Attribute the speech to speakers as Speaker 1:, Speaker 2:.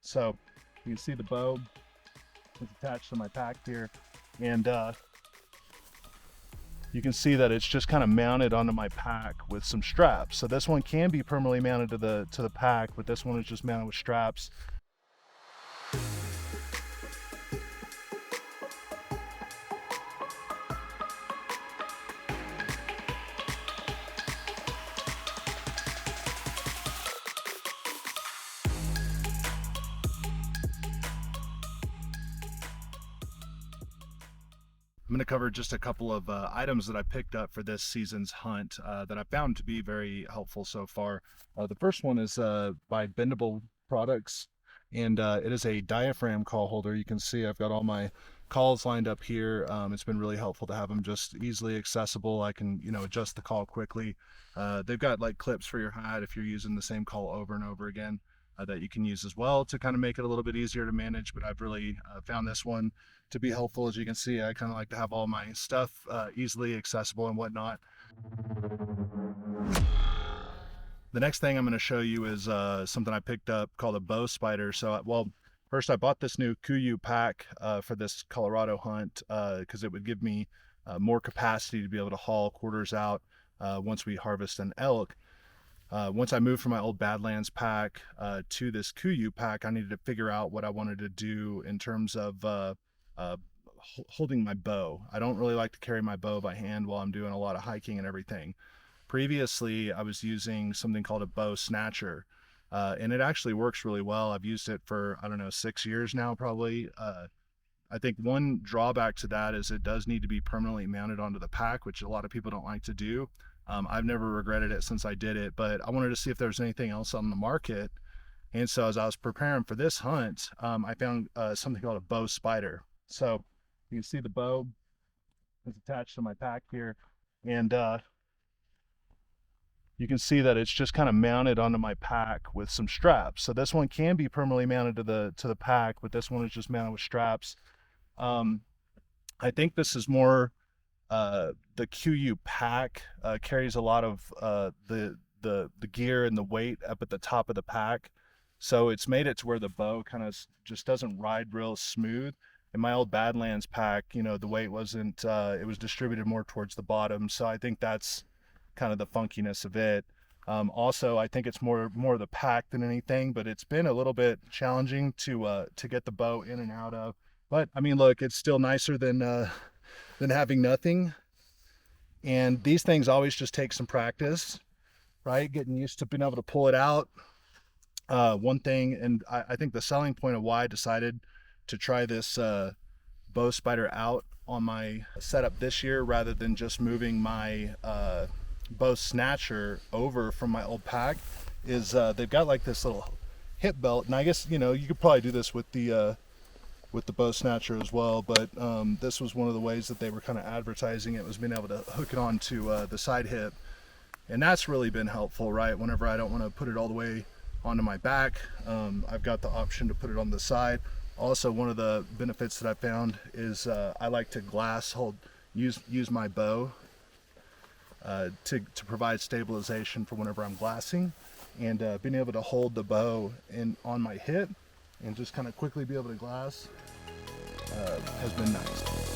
Speaker 1: So you can see the bow is attached to my pack here, and you can see that it's just kind of mounted onto my pack with some straps. So this one can be permanently mounted to the pack, but this one is just mounted with straps. I'm going to cover just a couple of items that I picked up for this season's hunt that I found to be very helpful so far. The first one is by Bend-Able Products, and it is a diaphragm call holder. You can see I've got all my calls lined up here. It's been really helpful to have them just easily accessible. I can, adjust the call quickly. They've got like clips for your hat if you're using the same call over and over again. That you can use as well to kind of make it a little bit easier to manage, but I've really found this one to be helpful. As you can see, I kind of like to have all my stuff easily accessible and whatnot. The next thing I'm going to show you is something I picked up called a bow spider. So, first I bought this new Kuiu pack for this Colorado hunt because it would give me more capacity to be able to haul quarters out once we harvest an elk. Once I moved from my old Badlands pack to this Kuiu pack, I needed to figure out what I wanted to do in terms of holding my bow. I don't really like to carry my bow by hand while I'm doing a lot of hiking and everything. Previously, I was using something called a Bow Snatcher, and it actually works really well. I've used it for, 6 years now, probably. I think one drawback to that is it does need to be permanently mounted onto the pack, which a lot of people don't like to do. I've never regretted it since I did it, but I wanted to see if there's anything else on the market. And so as I was preparing for this hunt, I found something called a bow spider. So you can see the bow is attached to my pack here, and you can see that it's just kind of mounted onto my pack with some straps. So this one can be permanently mounted to the pack, but this one is just mounted with straps. I think this is more the Kuiu pack carries a lot of the gear and the weight up at the top of the pack, so it's made it to where the bow kind of just doesn't ride real smooth. In my old Badlands pack, the weight wasn't it was distributed more towards the bottom, so I think that's kind of the funkiness of it. Also, I think it's more the pack than anything, but it's been a little bit challenging to get the bow in and out of. But I mean, look, it's still nicer than having nothing. And these things always just take some practice, right? Getting used to being able to pull it out. One thing, and I think the selling point of why I decided to try this bow spider out on my setup this year rather than just moving my Bow Snatcher over from my old pack is they've got like this little hip belt, and I guess you could probably do this with the Bow Snatcher as well, but this was one of the ways that they were kind of advertising it, was being able to hook it onto the side hip, and that's really been helpful, right? Whenever I don't want to put it all the way onto my back, I've got the option to put it on the side. Also, one of the benefits that I found is I like to use my bow to provide stabilization for whenever I'm glassing, and being able to hold the bow on my hip and just kind of quickly be able to glass has been nice.